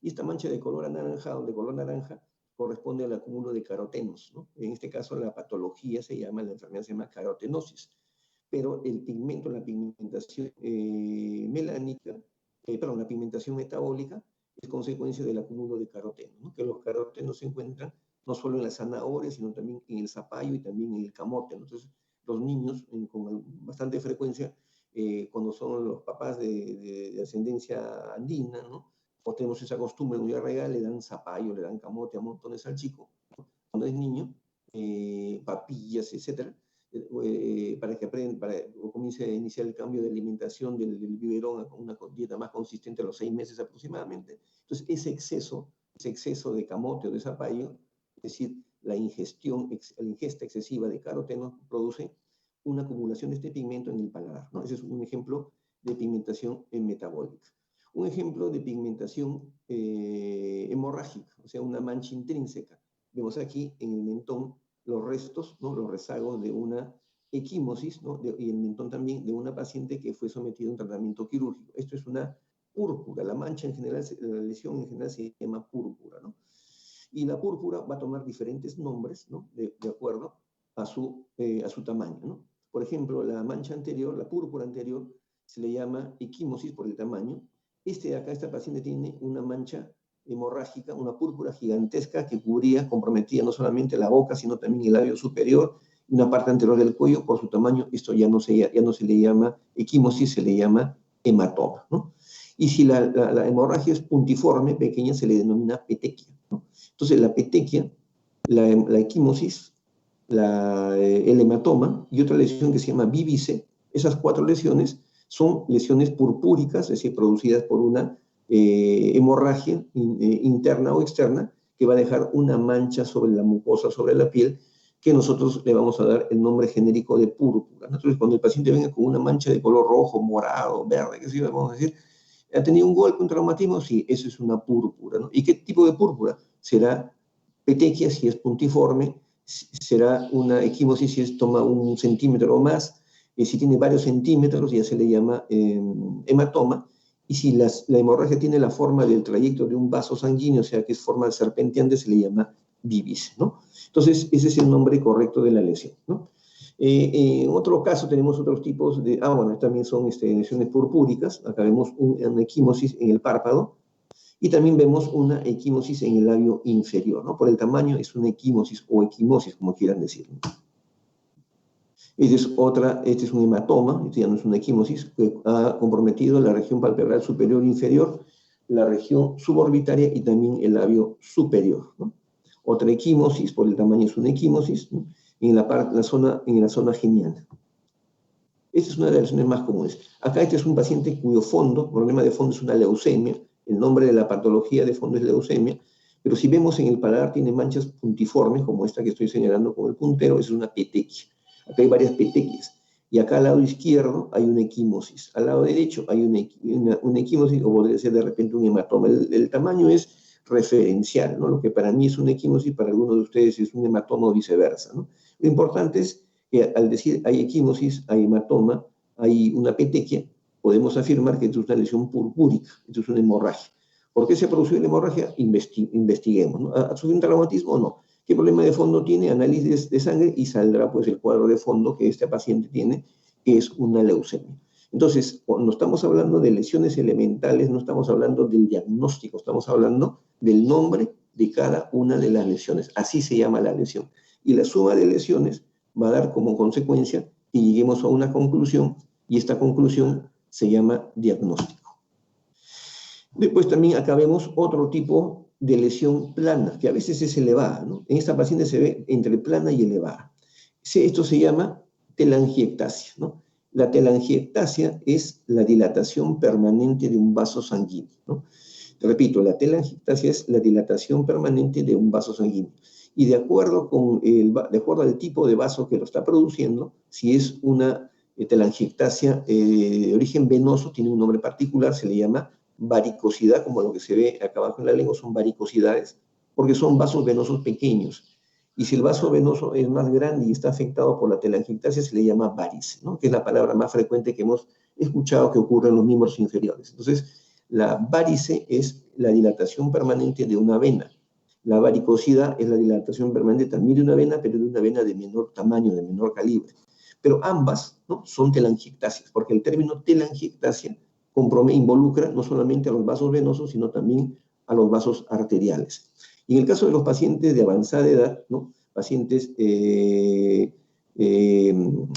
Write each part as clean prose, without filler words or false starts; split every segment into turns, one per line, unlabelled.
Y esta mancha de color naranja, corresponde al acúmulo de carotenos, ¿no? En este caso, la patología la enfermedad se llama carotenosis. Pero el pigmento, la pigmentación la pigmentación metabólica es consecuencia del acúmulo de carotenos, ¿no? Que los carotenos se encuentran no solo en la zanahoria, sino también en el zapallo y también en el camote, ¿no? Entonces, los niños, con bastante frecuencia, cuando son los papás de ascendencia andina, ¿no? O tenemos esa costumbre muy arraigada, le dan zapallo, le dan camote a montones al chico, ¿no? Cuando es niño, papillas, etcétera, para que comience a iniciar el cambio de alimentación del biberón a una dieta más consistente a los 6 meses aproximadamente. Entonces, ese exceso de camote o de zapallo, es decir, la ingesta excesiva de carotenos, produce una acumulación de este pigmento en el paladar, ¿no? Ese es un ejemplo de pigmentación metabólica. Un ejemplo de pigmentación hemorrágica, o sea, una mancha intrínseca. Vemos aquí en el mentón los restos, ¿no? Los rezagos de una equimosis, ¿no? Y el mentón también de una paciente que fue sometida a un tratamiento quirúrgico. Esto es una púrpura. La mancha en general, la lesión en general se llama púrpura, ¿no? Y la púrpura va a tomar diferentes nombres, ¿no? De acuerdo a su tamaño, ¿no? Por ejemplo, la mancha anterior, la púrpura anterior, se le llama equimosis por el tamaño. Esta paciente tiene una mancha hemorrágica, una púrpura gigantesca que comprometía no solamente la boca, sino también el labio superior, una parte anterior del cuello. Por su tamaño, esto ya no se le llama equimosis, se le llama hematoma, ¿no? Y si la hemorragia es puntiforme, pequeña, se le denomina petequia, ¿no? Entonces, la petequia, la equimosis, el hematoma y otra lesión que se llama vívice, esas 4 lesiones son lesiones purpúricas, es decir, producidas por una hemorragia interna o externa que va a dejar una mancha sobre la mucosa, sobre la piel, que nosotros le vamos a dar el nombre genérico de púrpura. Entonces, cuando el paciente venga con una mancha de color rojo, morado, verde, que sí, vamos a decir, ¿ha tenido un golpe, un traumatismo? Sí, eso es una púrpura, ¿no? ¿Y qué tipo de púrpura? Será petequia si es puntiforme, será una equimosis si toma 1 centímetro o más, si tiene varios centímetros ya se le llama hematoma, y si la hemorragia tiene la forma del trayecto de un vaso sanguíneo, o sea que es forma serpenteante, se le llama vívice, ¿no? Entonces, ese es el nombre correcto de la lesión, ¿no? En otro caso tenemos otros tipos de... bueno, también son lesiones purpúricas. Acá vemos una equimosis en el párpado, y también vemos una equimosis en el labio inferior, ¿no? Por el tamaño es una equimosis o equimosis, como quieran decirlo. Este es un hematoma, este ya no es una equimosis, que ha comprometido la región palpebral superior e inferior, la región suborbitaria y también el labio superior, ¿no? Otra equimosis, por el tamaño es una equimosis, ¿no? En la zona geniana. Esta es una de las lesiones más comunes. Acá este es un paciente cuyo problema de fondo es una leucemia. El nombre de la patología de fondo es leucemia, pero si vemos en el paladar tiene manchas puntiformes, como esta que estoy señalando con el puntero, es una petequia. Acá hay varias petequias. Y acá al lado izquierdo hay una equimosis. Al lado derecho hay una equimosis, o podría ser de repente un hematoma. El tamaño es referencial, ¿no? Lo que para mí es una equimosis, para algunos de ustedes es un hematoma o viceversa, ¿no? Lo importante es que al decir hay equimosis, hay hematoma, hay una petequia, podemos afirmar que esto es una lesión purpúrica, esto es una hemorragia. ¿Por qué se ha producido la hemorragia? Investiguemos, ¿no? ¿Ha sufrido un traumatismo o no? ¿Qué problema de fondo tiene? Análisis de sangre y saldrá pues el cuadro de fondo que este paciente tiene, que es una leucemia. Entonces, cuando estamos hablando de lesiones elementales, no estamos hablando del diagnóstico, estamos hablando del nombre de cada una de las lesiones. Así se llama la lesión. Y la suma de lesiones va a dar como consecuencia que lleguemos a una conclusión, y esta conclusión se llama diagnóstico. Después también acá vemos otro tipo de lesión plana, que a veces es elevada, ¿no? En esta paciente se ve entre plana y elevada. Esto se llama telangiectasia, ¿no? La telangiectasia es la dilatación permanente de un vaso sanguíneo, ¿no? Repito, la telangiectasia es la dilatación permanente de un vaso sanguíneo. Y de acuerdo al tipo de vaso que lo está produciendo, si es una telangiectasia de origen venoso, tiene un nombre particular, se le llama varicosidad, como lo que se ve acá abajo en la lengua, son varicosidades, porque son vasos venosos pequeños. Y si el vaso venoso es más grande y está afectado por la telangiectasia, se le llama varice, ¿no? Que es la palabra más frecuente que hemos escuchado que ocurre en los miembros inferiores. Entonces, La varice es la dilatación permanente de una vena. La varicosidad es la dilatación permanente también de una vena, pero de una vena de menor tamaño, de menor calibre. Pero ambas, ¿no?, son telangiectasias, porque el término telangiectasia involucra no solamente a los vasos venosos, sino también a los vasos arteriales. Y en el caso de los pacientes de avanzada edad, ¿no?, pacientes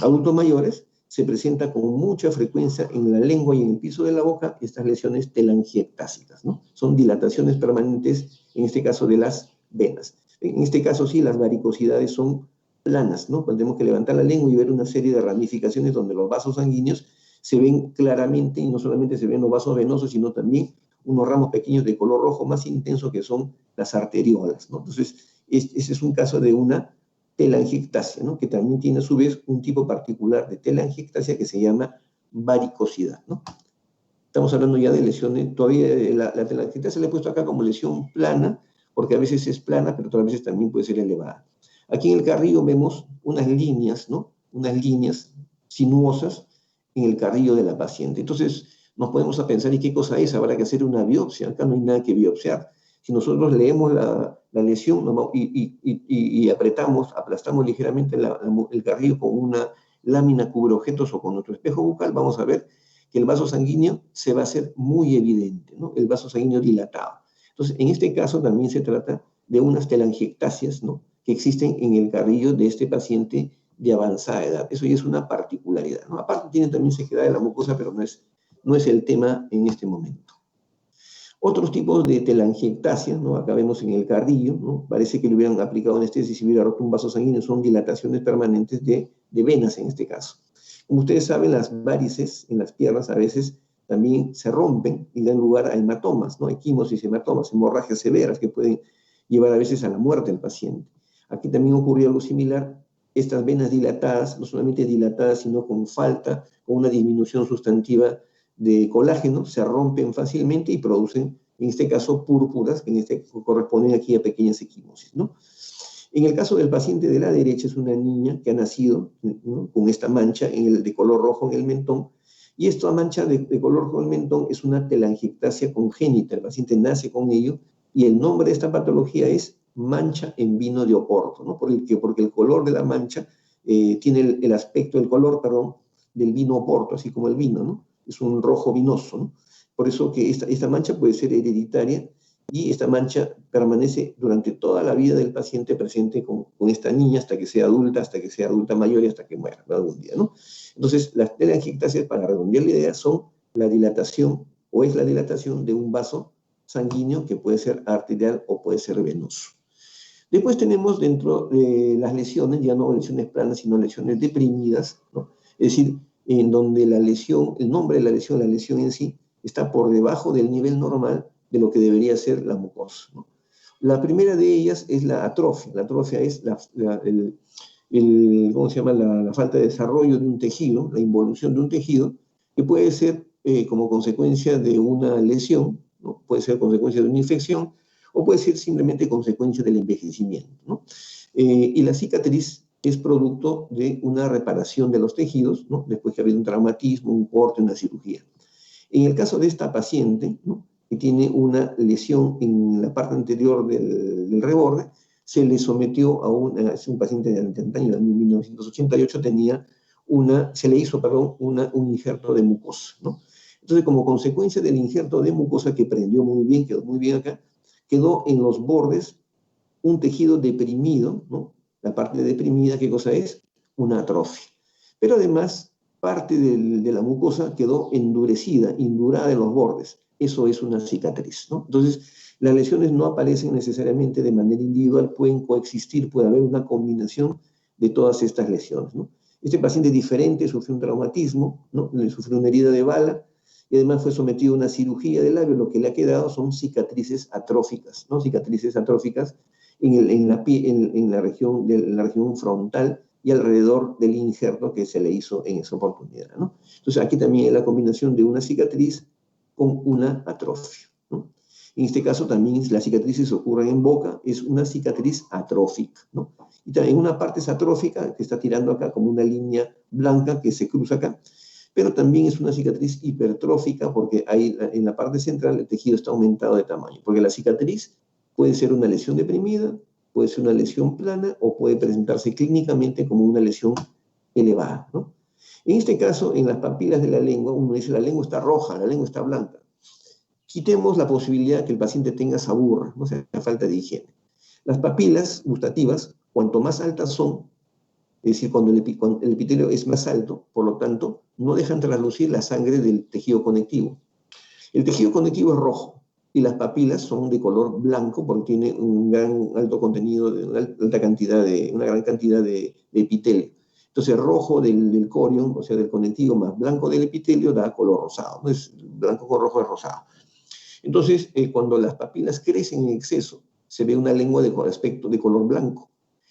adultos mayores, se presenta con mucha frecuencia en la lengua y en el piso de la boca estas lesiones telangiectásicas, ¿no? Son dilataciones permanentes, en este caso de las venas. En este caso sí, las varicosidades son planas, ¿no? Cuando tenemos que levantar la lengua y ver una serie de ramificaciones donde los vasos sanguíneos se ven claramente, y no solamente se ven los vasos venosos, sino también unos ramos pequeños de color rojo más intenso que son las arteriolas, ¿no? Entonces, ese es un caso de una telangiectasia, ¿no?, que también tiene a su vez un tipo particular de telangiectasia que se llama varicosidad, ¿no? Estamos hablando ya de lesiones, todavía la telangiectasia la he puesto acá como lesión plana, porque a veces es plana, pero otras veces también puede ser elevada. Aquí en el carrillo vemos unas líneas, ¿no?, unas líneas sinuosas en el carrillo de la paciente. Entonces nos podemos a pensar, ¿y qué cosa es? Habrá que hacer una biopsia. Acá no hay nada que biopsiar. Si nosotros leemos la lesión y aplastamos ligeramente el carrillo con una lámina cubreobjetos o con nuestro espejo bucal, vamos a ver que el vaso sanguíneo se va a hacer muy evidente, ¿no?, el vaso sanguíneo dilatado. Entonces, en este caso también se trata de unas telangiectasias, ¿no?, que existen en el carrillo de este paciente de avanzada edad. Eso ya es una particularidad, ¿no? Aparte tiene también sequedad de la mucosa, pero no es el tema en este momento. Otros tipos de telangiectasia, ¿no?, acá vemos en el carrillo, ¿no?, parece que le hubieran aplicado anestesia y se hubiera roto un vaso sanguíneo, son dilataciones permanentes de venas en este caso. Como ustedes saben, las varices en las piernas a veces también se rompen y dan lugar a hematomas, ¿no?, equimosis, hematomas, hemorragias severas que pueden llevar a veces a la muerte del paciente. Aquí también ocurrió algo similar. Estas venas dilatadas, no solamente dilatadas, sino con falta, con una disminución sustantiva de colágeno, se rompen fácilmente y producen, en este caso, púrpuras, que corresponden aquí a pequeñas equimosis, ¿no? En el caso del paciente de la derecha, es una niña que ha nacido, ¿no?, con esta mancha de color rojo en el mentón, y esta mancha de color rojo en el mentón es una telangiectasia congénita. El paciente nace con ello, y el nombre de esta patología es mancha en vino de Oporto, ¿no? Porque el color de la mancha tiene el aspecto, el color, perdón, del vino Oporto, así como el vino, ¿no? Es un rojo vinoso, ¿no? Por eso que esta mancha puede ser hereditaria, y esta mancha permanece durante toda la vida del paciente presente con esta niña hasta que sea adulta mayor y hasta que muera, ¿no?, algún día, ¿no? Entonces, las telangiectasias, para redondear la idea, son la dilatación o es la dilatación de un vaso sanguíneo que puede ser arterial o puede ser venoso. Después tenemos dentro de las lesiones, ya no lesiones planas, sino lesiones deprimidas, ¿no? Es decir, en donde la lesión, el nombre de la lesión en sí, está por debajo del nivel normal de lo que debería ser la mucosa, ¿no? La primera de ellas es la atrofia. La atrofia es ¿cómo se llama?, la falta de desarrollo de un tejido, la involución de un tejido, que puede ser como consecuencia de una lesión, ¿no?, puede ser consecuencia de una infección, o puede ser simplemente consecuencia del envejecimiento, ¿no? Y la cicatriz es producto de una reparación de los tejidos, ¿no?, después que ha habido un traumatismo, un corte, una cirugía. En el caso de esta paciente, ¿no?, que tiene una lesión en la parte anterior del reborde, se le sometió es un paciente de antaño, en 1988, se le hizo, perdón, un injerto de mucosa, ¿no? Entonces, como consecuencia del injerto de mucosa, que prendió muy bien, quedó muy bien acá, quedó en los bordes un tejido deprimido, ¿no? La parte deprimida, ¿qué cosa es? Una atrofia. Pero además, parte de la mucosa quedó endurecida, indurada en los bordes. Eso es una cicatriz, ¿no? Entonces, las lesiones no aparecen necesariamente de manera individual, pueden coexistir, puede haber una combinación de todas estas lesiones, ¿no? Este paciente diferente sufrió un traumatismo, ¿no?, le sufrió una herida de bala, y además fue sometido a una cirugía del labio. Lo que le ha quedado son cicatrices atróficas, ¿no?, cicatrices atróficas en la región frontal y alrededor del injerto que se le hizo en esa oportunidad, ¿no? Entonces, aquí también hay la combinación de una cicatriz con una atrofia, ¿no? En este caso también las cicatrices ocurren en boca, es una cicatriz atrófica, ¿no? Y también una parte es atrófica, que está tirando acá como una línea blanca que se cruza acá, pero también es una cicatriz hipertrófica porque ahí en la parte central el tejido está aumentado de tamaño, porque la cicatriz puede ser una lesión deprimida, puede ser una lesión plana o puede presentarse clínicamente como una lesión elevada, ¿no? En este caso, en las papilas de la lengua, uno dice la lengua está roja, la lengua está blanca. Quitemos la posibilidad de que el paciente tenga sabor, no sea falta de higiene. Las papilas gustativas, cuanto más altas son, es decir, cuando el epitelio es más alto, por lo tanto, no dejan traslucir la sangre del tejido conectivo. El tejido conectivo es rojo y las papilas son de color blanco porque tiene un gran alto contenido, una gran cantidad de epitelio. Entonces, rojo del corion, o sea, del conectivo, más blanco del epitelio, da color rosado. ¿No? Es blanco con rojo es rosado. Entonces, cuando las papilas crecen en exceso, se ve una lengua de aspecto de color blanco.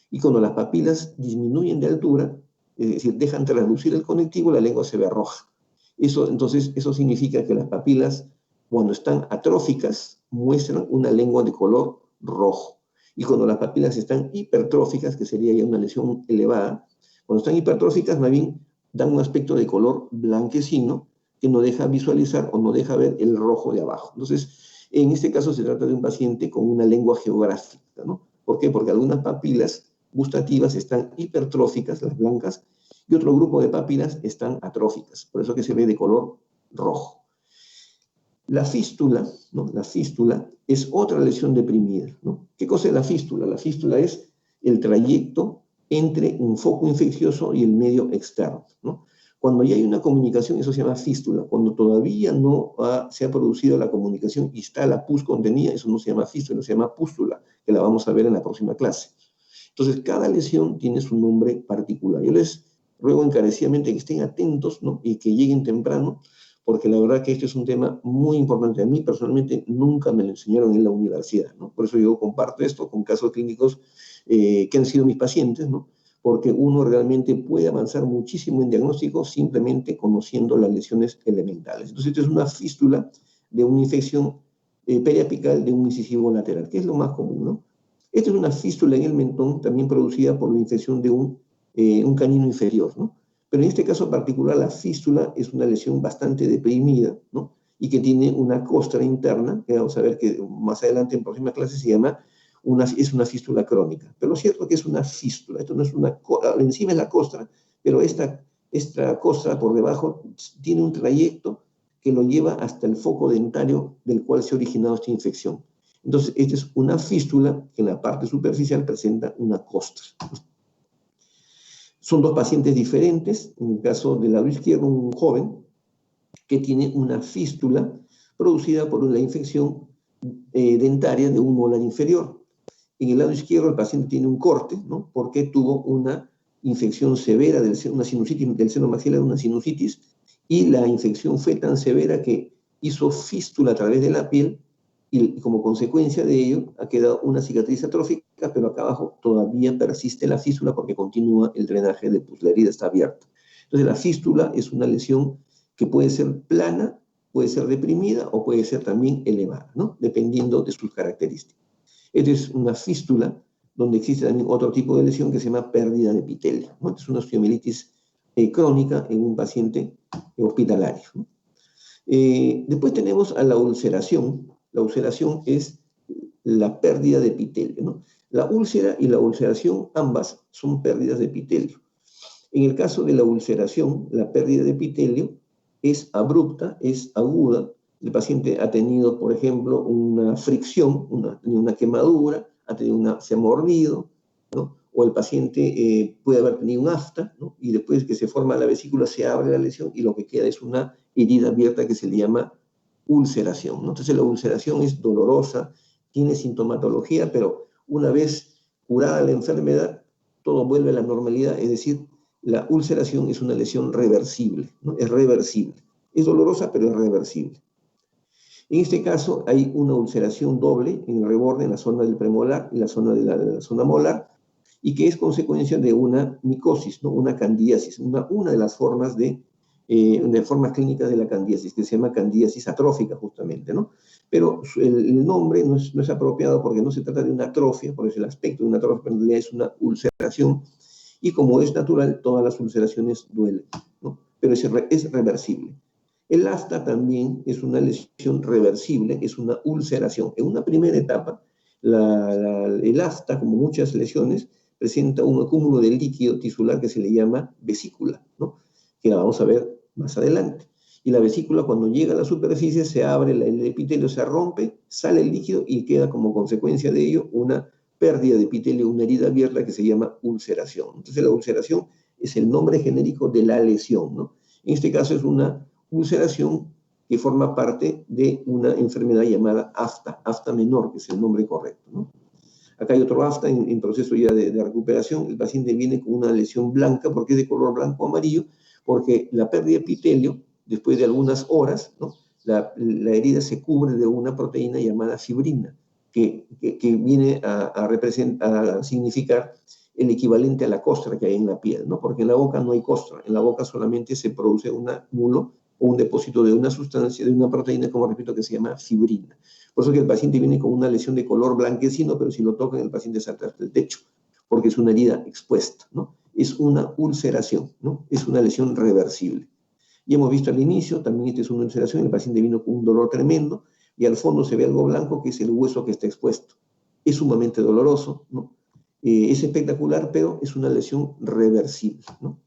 Y cuando las papilas disminuyen de altura, es decir, dejan traslucir el conectivo, la lengua se ve roja. Entonces, eso significa que las papilas, cuando están atróficas, muestran una lengua de color rojo. Y cuando las papilas están hipertróficas, que sería ya una lesión elevada, cuando están hipertróficas, más bien dan un aspecto de color blanquecino que no deja visualizar o no deja ver el rojo de abajo. Entonces, en este caso se trata de un paciente con una lengua geográfica, ¿no? ¿Por qué? Porque algunas papilas gustativas están hipertróficas, las blancas, y otro grupo de papilas están atróficas, por eso que se ve de color rojo. La fístula, ¿no? La fístula es otra lesión deprimida, ¿no? ¿Qué cosa es la fístula? La fístula es el trayecto entre un foco infeccioso y el medio externo, ¿no? Cuando ya hay una comunicación, eso se llama fístula. Cuando todavía no se ha producido la comunicación y está la pus contenida, eso no se llama fístula, se llama pústula, que la vamos a ver en la próxima clase. Entonces, cada lesión tiene su nombre particular. Yo les ruego encarecidamente que estén atentos, ¿no? Y que lleguen temprano, porque la verdad que este es un tema muy importante. A mí personalmente nunca me lo enseñaron en la universidad, ¿no? Por eso yo comparto esto con casos clínicos que han sido mis pacientes, ¿no? Porque uno realmente puede avanzar muchísimo en diagnóstico simplemente conociendo las lesiones elementales. Entonces, esto es una fístula de una infección periapical de un incisivo lateral, que es lo más común, ¿no? Esta es una fístula en el mentón, también producida por la infección de un canino inferior, ¿no? Pero en este caso particular, la fístula es una lesión bastante deprimida, ¿no? Y que tiene una costra interna, que vamos a ver que más adelante en próxima clase se llama, es una fístula crónica. Pero lo cierto es que es una fístula, esto no es encima es la costra, pero esta costra por debajo tiene un trayecto que lo lleva hasta el foco dentario del cual se ha originado esta infección. Entonces, esta es una fístula que en la parte superficial presenta una costra. Son dos pacientes diferentes. En el caso del lado izquierdo, un joven que tiene una fístula producida por la infección dentaria de un molar inferior. En el lado izquierdo, el paciente tiene un corte, ¿no? Porque tuvo una infección severa, una sinusitis del seno maxilar, una sinusitis, y la infección fue tan severa que hizo fístula a través de la piel, y como consecuencia de ello ha quedado una cicatriz atrófica, pero acá abajo todavía persiste la fístula porque continúa el drenaje de pus, la herida está abierta. Entonces la fístula es una lesión que puede ser plana, puede ser deprimida o puede ser también elevada, ¿no? Dependiendo de sus características. Esta es una fístula donde existe también otro tipo de lesión que se llama pérdida de epitelio, ¿no? Esta es una osteomielitis crónica en un paciente hospitalario, ¿no? Después tenemos a la ulceración. La ulceración es la pérdida de epitelio, ¿no? La úlcera y la ulceración, ambas son pérdidas de epitelio. En el caso de la ulceración, la pérdida de epitelio es abrupta, es aguda. El paciente ha tenido, por ejemplo, una fricción, una quemadura, se ha mordido, ¿no? O el paciente puede haber tenido un afta, ¿no? Y después que se forma la vesícula se abre la lesión y lo que queda es una herida abierta que se le llama ulceración, ¿no? Entonces la ulceración es dolorosa, tiene sintomatología, pero una vez curada la enfermedad, todo vuelve a la normalidad, es decir, la ulceración es una lesión reversible, ¿no? Es reversible. Es dolorosa, pero es reversible. En este caso hay una ulceración doble en el reborde, en la zona del premolar y la zona de la zona molar, y que es consecuencia de una micosis, ¿no? Una candidiasis, una de las formas formas clínicas de la candidiasis, que se llama candidiasis atrófica justamente, ¿no? Pero el nombre no es apropiado porque no se trata de una atrofia, por eso el aspecto de una atrofia, pero en realidad es una ulceración, y como es natural, todas las ulceraciones duelen, ¿no? pero es reversible. El afta también es una lesión reversible, es una ulceración. En una primera etapa, el afta, como muchas lesiones, presenta un acúmulo de líquido tisular que se le llama vesícula, ¿no? Que la vamos a ver más adelante. Y la vesícula, cuando llega a la superficie, se abre, el epitelio se rompe, sale el líquido y queda como consecuencia de ello una pérdida de epitelio, una herida abierta que se llama ulceración. Entonces, la ulceración es el nombre genérico de la lesión, ¿no? En este caso es una ulceración que forma parte de una enfermedad llamada afta menor, que es el nombre correcto, ¿no? Acá hay otro afta en proceso ya de recuperación. El paciente viene con una lesión blanca, porque es de color blanco o amarillo, porque la pérdida de epitelio, después de algunas horas, ¿no? la herida se cubre de una proteína llamada fibrina, que viene a significar el equivalente a la costra que hay en la piel, ¿no? Porque en la boca no hay costra, en la boca solamente se produce un acúmulo o un depósito de una sustancia, de una proteína, como repito, que se llama fibrina. Por eso que el paciente viene con una lesión de color blanquecino, pero si lo tocan el paciente salta hasta el techo, porque es una herida expuesta, ¿no? Es una ulceración, ¿no? Es una lesión reversible. Y hemos visto al inicio, también esta es una ulceración, el paciente vino con un dolor tremendo, y al fondo se ve algo blanco, que es el hueso que está expuesto. Es sumamente doloroso, ¿no? Es espectacular, pero es una lesión reversible, ¿no?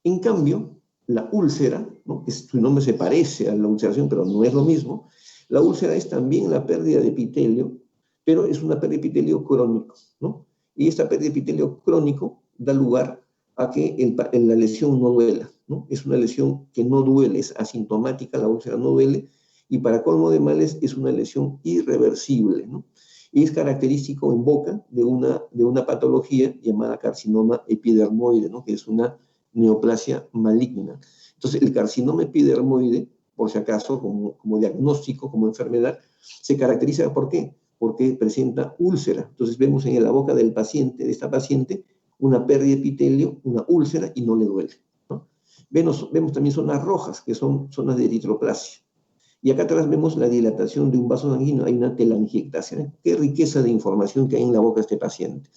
En cambio, la úlcera, ¿no? Su nombre se parece a la ulceración, pero no es lo mismo. La úlcera es también la pérdida de epitelio, pero es una pérdida de epitelio crónico, ¿no? Y esta pérdida de epitelio crónico da lugar a que la lesión no duela, ¿no? Es una lesión que no duele, es asintomática, la úlcera no duele, y para colmo de males es una lesión irreversible, ¿no? Y es característico en boca de una patología llamada carcinoma epidermoide, ¿no? Que es una neoplasia maligna. Entonces, el carcinoma epidermoide, por si acaso, como diagnóstico, como enfermedad, se caracteriza ¿por qué? Porque presenta úlcera. Entonces, vemos en la boca del paciente, de esta paciente, una pérdida de epitelio, una úlcera y no le duele, ¿no? Vemos también zonas rojas, que son zonas de eritroplasia. Y acá atrás vemos la dilatación de un vaso sanguíneo, hay una telangiectasia, ¿eh? Qué riqueza de información que hay en la boca de este paciente.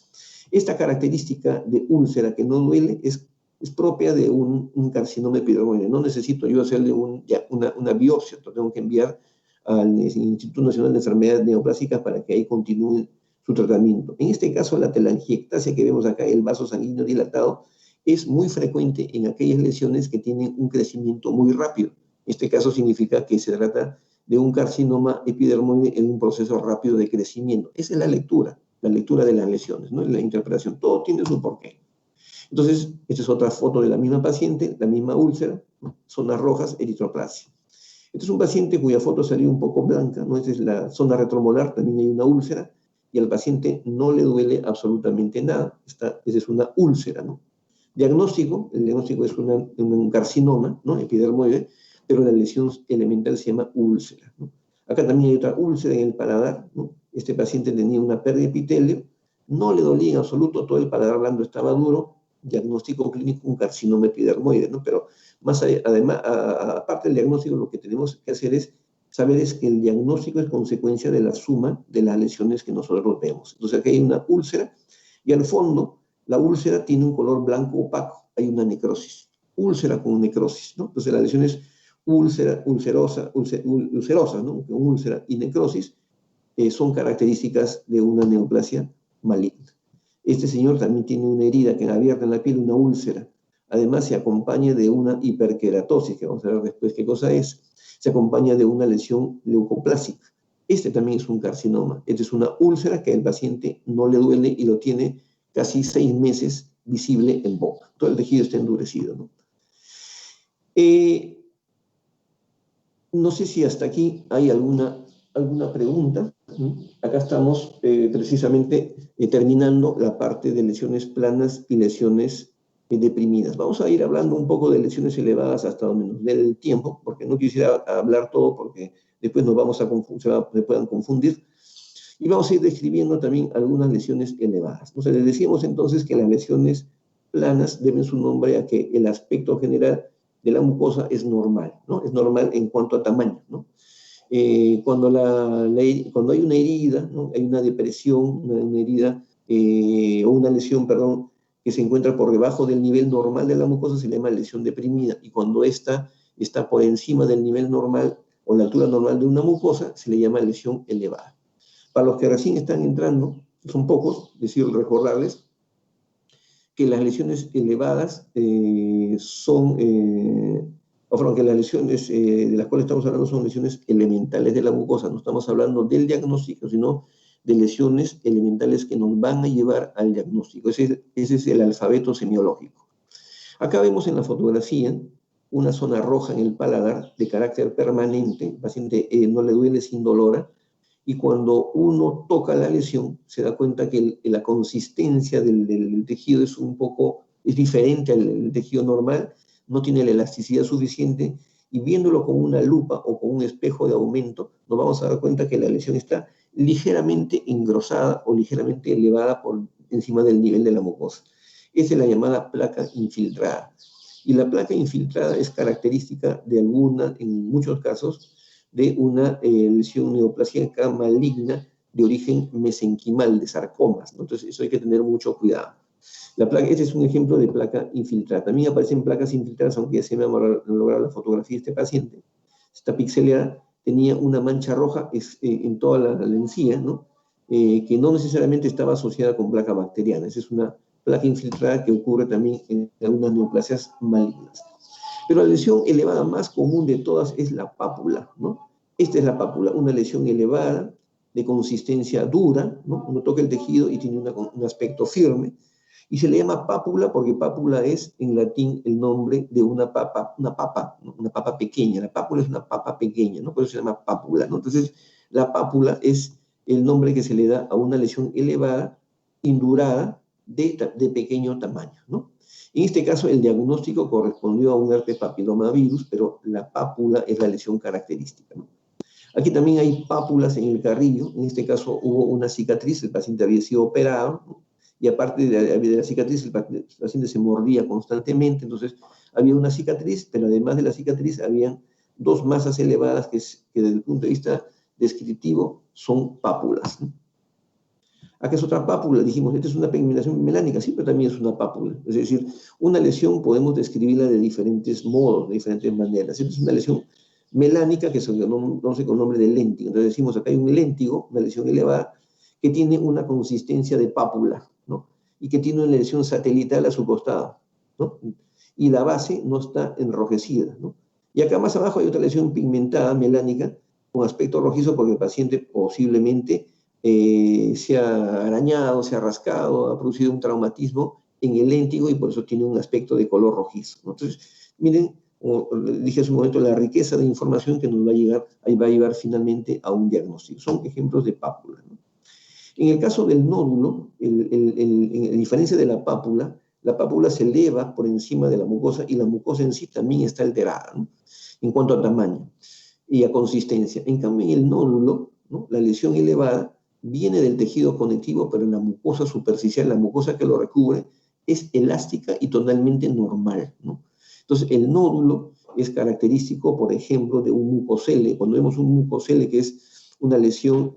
Esta característica de úlcera que no duele es propia de un carcinoma epidermoide. No necesito yo hacerle una biopsia, lo tengo que enviar al Instituto Nacional de Enfermedades Neoplásicas para que ahí continúe su tratamiento. En este caso, la telangiectasia que vemos acá, el vaso sanguíneo dilatado, es muy frecuente en aquellas lesiones que tienen un crecimiento muy rápido. En este caso significa que se trata de un carcinoma epidermoide en un proceso rápido de crecimiento. Esa es la lectura de las lesiones, ¿no? La interpretación. Todo tiene su porqué. Entonces, esta es otra foto de la misma paciente, la misma úlcera, ¿no? Zonas rojas, eritroplasia. Este es un paciente cuya foto salió un poco blanca, ¿no? Esta es la zona retromolar, también hay una úlcera, y al paciente no le duele absolutamente nada. Esta es una úlcera, ¿no? El diagnóstico es un carcinoma, ¿no? Epidermoide, pero la lesión elemental se llama úlcera, ¿no? Acá también hay otra úlcera en el paladar, ¿no? Este paciente tenía una pérdida de epitelio, no le dolía en absoluto, todo el paladar blando estaba duro, diagnóstico clínico un carcinoma epidermoide, ¿no? Pero más allá, además, aparte del diagnóstico, lo que tenemos que hacer es saber que el diagnóstico es consecuencia de la suma de las lesiones que nosotros vemos. Entonces aquí hay una úlcera y al fondo la úlcera tiene un color blanco opaco, hay una necrosis, úlcera con necrosis, ¿no? Entonces las lesiones ulcerosas, ¿no? Con úlcera y necrosis son características de una neoplasia maligna. Este señor también tiene una herida que abierta en la piel, una úlcera. Además se acompaña de una hiperkeratosis, que vamos a ver después qué cosa es. Se acompaña de una lesión leucoplásica. Este también es un carcinoma. Esta es una úlcera que al paciente no le duele y lo tiene casi 6 meses visible en boca. Todo el tejido está endurecido, ¿no? No sé si hasta aquí hay alguna pregunta. Acá estamos precisamente terminando la parte de lesiones planas y lesiones deprimidas. Vamos a ir hablando un poco de lesiones elevadas hasta donde nos dé el tiempo, porque no quisiera hablar todo porque después nos vamos a se puedan confundir. Y vamos a ir describiendo también algunas lesiones elevadas. Entonces, les decíamos entonces que las lesiones planas deben su nombre a que el aspecto general de la mucosa es normal, ¿no? Es normal en cuanto a tamaño, ¿no? Cuando hay una herida, ¿no? Hay una depresión, una herida o una lesión, perdón, que se encuentra por debajo del nivel normal de la mucosa se le llama lesión deprimida, y cuando esta está por encima del nivel normal o la altura normal de una mucosa, se le llama lesión elevada. Para los que recién están entrando, son pocos, recordarles que las lesiones elevadas que las lesiones de las cuales estamos hablando son lesiones elementales de la mucosa, no estamos hablando del diagnóstico, sino de lesiones elementales que nos van a llevar al diagnóstico. Ese es el alfabeto semiológico. Acá vemos en la fotografía una zona roja en el paladar de carácter permanente, el paciente no le duele, sin dolor, y cuando uno toca la lesión se da cuenta que la consistencia del tejido es diferente al tejido normal, no tiene la elasticidad suficiente, y viéndolo con una lupa o con un espejo de aumento, nos vamos a dar cuenta que la lesión está ligeramente engrosada o ligeramente elevada por encima del nivel de la mucosa. Esa es la llamada placa infiltrada. Y la placa infiltrada es característica en muchos casos, de una lesión neoplasíaca maligna de origen mesenquimal, de sarcomas, ¿no? Entonces, eso hay que tener mucho cuidado. Este es un ejemplo de placa infiltrada. También aparecen placas infiltradas, aunque ya se me ha logrado la fotografía de este paciente. Esta pixelada tenía una mancha roja en toda la encía, ¿no? Que no necesariamente estaba asociada con placa bacteriana. Esa es una placa infiltrada que ocurre también en algunas neoplasias malignas. Pero la lesión elevada más común de todas es la pápula, ¿no? Esta es la pápula, una lesión elevada de consistencia dura, ¿no? Uno toca el tejido y tiene un aspecto firme, y se le llama pápula porque pápula es en latín el nombre de una papa, ¿no? Una papa pequeña. La pápula es una papa pequeña, ¿no? Por eso se llama pápula, ¿no? Entonces, la pápula es el nombre que se le da a una lesión elevada, indurada, de pequeño tamaño, ¿no? En este caso, el diagnóstico correspondió a un herpes papilomavirus, pero la pápula es la lesión característica, ¿no? Aquí también hay pápulas en el carrillo. En este caso hubo una cicatriz, el paciente había sido operado, ¿no? Y aparte de la cicatriz, el paciente se mordía constantemente, entonces había una cicatriz, pero además de la cicatriz habían dos masas elevadas que desde el punto de vista descriptivo son pápulas, ¿no? Acá es otra pápula, dijimos, esta es una pigmentación melánica, sí, pero también es una pápula. Es decir, una lesión podemos describirla de diferentes modos, de diferentes maneras. Esta es una lesión melánica que se conoce con el nombre de léntigo. Entonces decimos, acá hay un léntigo, una lesión elevada, que tiene una consistencia de pápula, ¿no? Y que tiene una lesión satelital a su costado, ¿no? Y la base no está enrojecida, ¿no? Y acá más abajo hay otra lesión pigmentada, melánica, con aspecto rojizo porque el paciente posiblemente se ha arañado, se ha rascado, ha producido un traumatismo en el léntigo y por eso tiene un aspecto de color rojizo, ¿no? Entonces, miren, como dije hace un momento, la riqueza de información que nos va a llevar finalmente a un diagnóstico. Son ejemplos de pápula, ¿no? En el caso del nódulo, a diferencia de la pápula se eleva por encima de la mucosa y la mucosa en sí también está alterada, ¿no? En cuanto a tamaño y a consistencia. En cambio, en el nódulo, ¿no? La lesión elevada viene del tejido conectivo, pero en la mucosa superficial, la mucosa que lo recubre, es elástica y totalmente normal, ¿no? Entonces, el nódulo es característico, por ejemplo, de un mucocele. Cuando vemos un mucocele, que es una lesión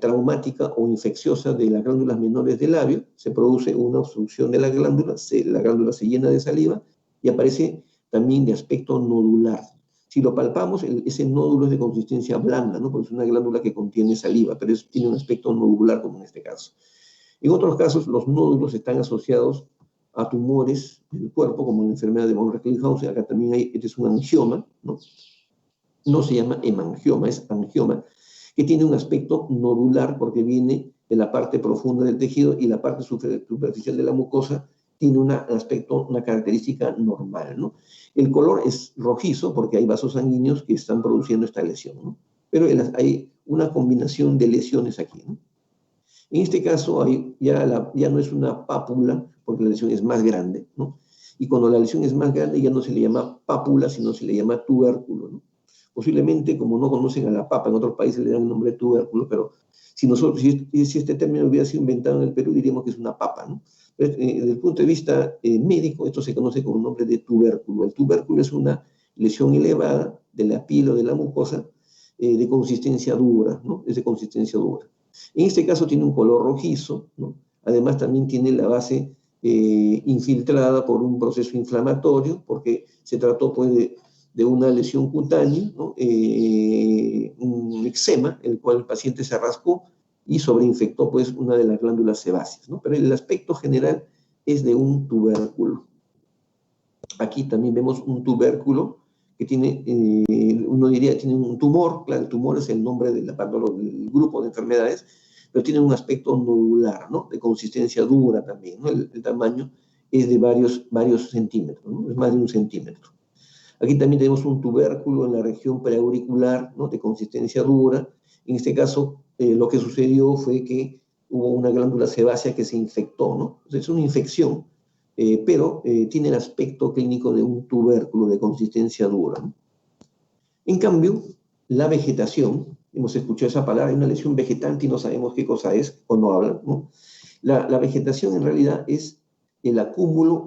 traumática o infecciosa de las glándulas menores del labio, se produce una obstrucción de la glándula se llena de saliva y aparece también de aspecto nodular. Si lo palpamos, ese nódulo es de consistencia blanda, ¿no? Porque es una glándula que contiene saliva, pero tiene un aspecto nodular, como en este caso. En otros casos, los nódulos están asociados a tumores del cuerpo, como en la enfermedad de von Recklinghausen. Acá también este es un angioma, ¿no? No se llama hemangioma, es angioma, que tiene un aspecto nodular porque viene de la parte profunda del tejido y la parte superficial de la mucosa tiene un aspecto, una característica normal, ¿no? El color es rojizo porque hay vasos sanguíneos que están produciendo esta lesión, ¿no? Pero hay una combinación de lesiones aquí, ¿no? En este caso ya no es una pápula porque la lesión es más grande, ¿no? Y cuando la lesión es más grande ya no se le llama pápula, sino se le llama tubérculo, ¿no? Posiblemente, como no conocen a la papa, en otros países le dan el nombre de tubérculo, pero si este término hubiera sido inventado en el Perú, diríamos que es una papa, ¿no? Desde el punto de vista médico, esto se conoce con el nombre de tubérculo. El tubérculo es una lesión elevada de la piel o de la mucosa de consistencia dura, ¿no? Es de consistencia dura. En este caso tiene un color rojizo, ¿no? Además también tiene la base infiltrada por un proceso inflamatorio, porque se trató pues de una lesión cutánea, ¿no? Un eczema, el cual el paciente se raspó y sobreinfectó pues una de las glándulas sebáceas, ¿no? Pero el aspecto general es de un tubérculo. Aquí también vemos un tubérculo que tiene, uno diría, tiene un tumor, claro, el tumor es el nombre del grupo de enfermedades, pero tiene un aspecto nodular, ¿no? De consistencia dura también, ¿no? El tamaño es de varios centímetros, ¿no? Es más de 1 centímetro. Aquí también tenemos un tubérculo en la región preauricular, ¿no? De consistencia dura. En este caso, lo que sucedió fue que hubo una glándula sebácea que se infectó, ¿no? Entonces, es una infección, pero tiene el aspecto clínico de un tubérculo de consistencia dura, ¿no? En cambio, la vegetación, hemos escuchado esa palabra, hay una lesión vegetante y no sabemos qué cosa es o no hablan, ¿no? La vegetación en realidad es el acúmulo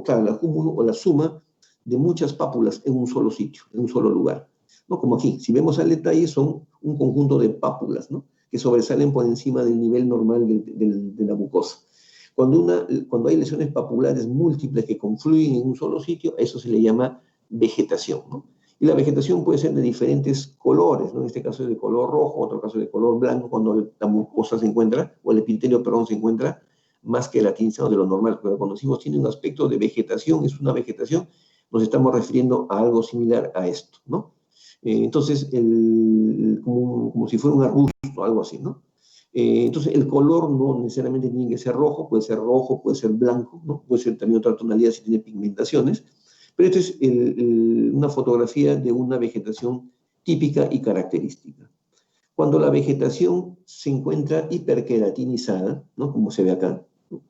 claro, el acúmulo o la suma de muchas pápulas en un solo sitio, en un solo lugar, ¿no? Como aquí, si vemos al detalle, son un conjunto de pápulas, ¿no? Que sobresalen por encima del nivel normal de la mucosa. Cuando hay lesiones papulares múltiples que confluyen en un solo sitio, a eso se le llama vegetación, ¿no? Y la vegetación puede ser de diferentes colores, ¿no? En este caso es de color rojo, otro caso de color blanco, cuando la mucosa se encuentra, o el epitelio, perdón, se encuentra más queratinizado de lo normal. Pero cuando decimos tiene un aspecto de vegetación, es una vegetación, nos estamos refiriendo a algo similar a esto, ¿no? Entonces, como si fuera un arbusto, algo así, ¿no? Entonces, el color no necesariamente tiene que ser rojo, puede ser blanco, ¿no? Puede ser también otra tonalidad si tiene pigmentaciones, pero esto es una fotografía de una vegetación típica y característica. Cuando la vegetación se encuentra hiperqueratinizada, ¿no? Como se ve acá, ¿no?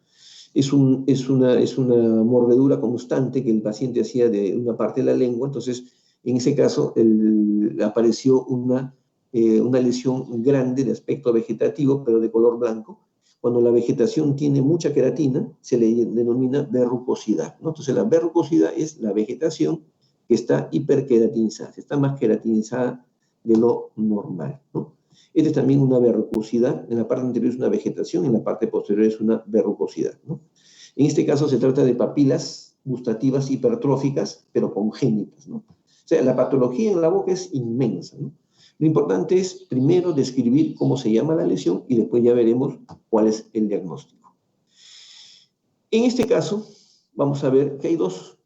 Es una mordedura constante que el paciente hacía de una parte de la lengua, entonces en ese caso apareció una lesión grande de aspecto vegetativo, pero de color blanco. Cuando la vegetación tiene mucha queratina, se le denomina verrucosidad, ¿no? Entonces la verrucosidad es la vegetación que está hiperqueratinizada, está más queratinizada de lo normal, ¿no? Esta es también una verrucosidad, en la parte anterior es una vegetación, en la parte posterior es una verrucosidad, ¿no? En este caso se trata de papilas gustativas hipertróficas, pero congénitas, ¿no? O sea, la patología en la boca es inmensa, ¿no? Lo importante es primero describir cómo se llama la lesión y después ya veremos cuál es el diagnóstico. En este caso, vamos a ver que hay dos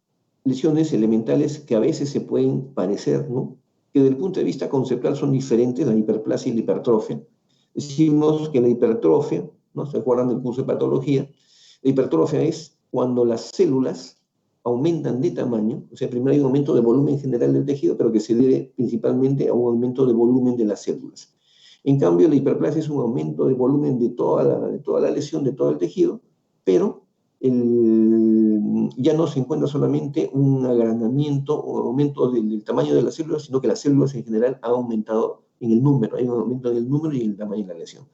lesiones elementales que a veces se pueden parecer, ¿no? Que desde el punto de vista conceptual son diferentes, la hiperplasia y la hipertrofia. Decimos que la hipertrofia, ¿no? ¿Se acuerdan del curso de patología? La hipertrofia es cuando las células aumentan de tamaño, o sea, primero hay un aumento de volumen general del tejido, pero que se debe principalmente a un aumento de volumen de las células. En cambio, la hiperplasia es un aumento de volumen de toda la lesión, de todo el tejido, pero ya no se encuentra solamente un agrandamiento o aumento del tamaño de las células, sino que las células en general han aumentado en el número, hay un aumento en el número y en el tamaño de la lesión.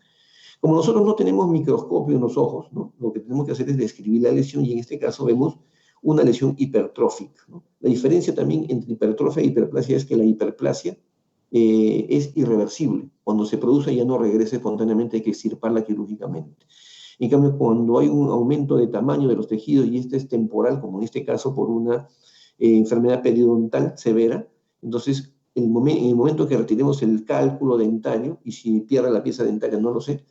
Como nosotros no tenemos microscopio en los ojos, ¿no? Lo que tenemos que hacer es describir la lesión y en este caso vemos una lesión hipertrófica, ¿no? La diferencia también entre hipertrofia e hiperplasia es que la hiperplasia es irreversible. Cuando se produce ya no regresa espontáneamente, hay que extirparla quirúrgicamente. En cambio, cuando hay un aumento de tamaño de los tejidos y este es temporal, como en este caso por una enfermedad periodontal severa, entonces en el momento que retiremos el cálculo dentario, y si pierde la pieza dentaria no lo sé,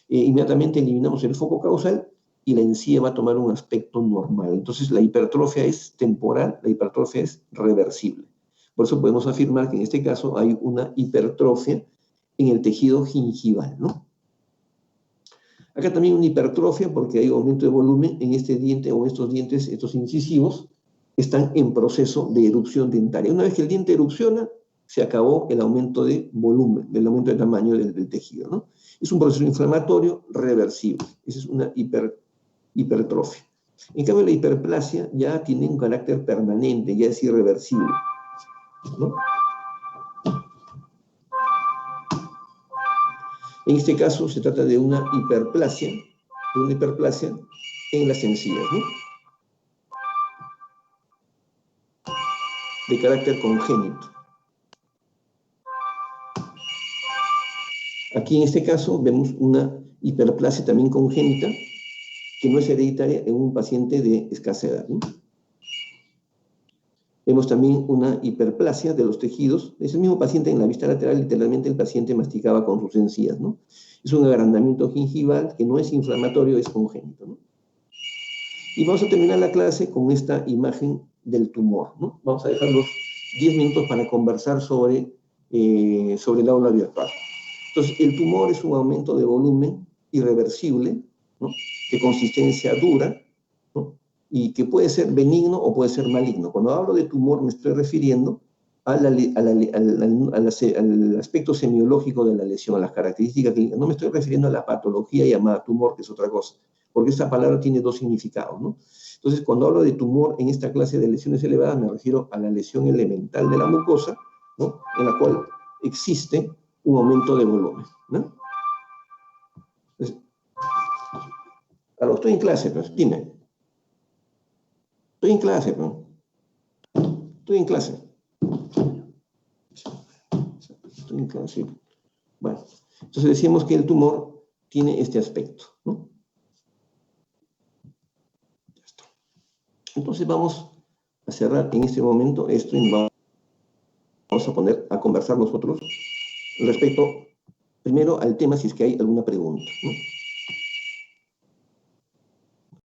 inmediatamente eliminamos el foco causal y la encía va a tomar un aspecto normal. Entonces la hipertrofia es temporal, la hipertrofia es reversible. Por eso podemos afirmar que en este caso hay una hipertrofia en el tejido gingival, ¿no? Acá también una hipertrofia porque hay aumento de volumen en este diente o en estos dientes, estos incisivos, están en proceso de erupción dentaria. Una vez que el diente erupciona, se acabó el aumento de volumen, el aumento de tamaño del tejido, ¿no? Es un proceso inflamatorio reversible. Esa es una hipertrofia. En cambio, la hiperplasia ya tiene un carácter permanente, ya es irreversible, ¿no? En este caso se trata de una hiperplasia en las encías, ¿no? De carácter congénito. Aquí en este caso vemos una hiperplasia también congénita que no es hereditaria en un paciente de escasa edad, ¿no? Vemos también una hiperplasia de los tejidos. Es el mismo paciente en la vista lateral, literalmente el paciente masticaba con sus encías, ¿no? Es un agrandamiento gingival que no es inflamatorio, es congénito, ¿no? Y vamos a terminar la clase con esta imagen del tumor, ¿no? Vamos a dejar los 10 minutos para conversar sobre el aula virtual. Entonces, el tumor es un aumento de volumen irreversible, ¿no? De consistencia dura, ¿no? Y que puede ser benigno o puede ser maligno. Cuando hablo de tumor me estoy refiriendo al aspecto semiológico de la lesión, a las características clínicas. No me estoy refiriendo a la patología llamada tumor, que es otra cosa, porque esta palabra tiene dos significados, ¿no? Entonces, cuando hablo de tumor en esta clase de lesiones elevadas, me refiero a la lesión elemental de la mucosa, ¿no? En la cual existe un aumento de volumen, ¿no? Entonces, estoy en clase, pues, dime. Estoy en clase, pues. Estoy en clase. Estoy en clase. Bueno, entonces decíamos que el tumor tiene este aspecto, ¿no? Ya está. Entonces vamos a cerrar en este momento esto y vamos a poner a conversar nosotros respecto, primero, al tema, si es que hay alguna pregunta, ¿no?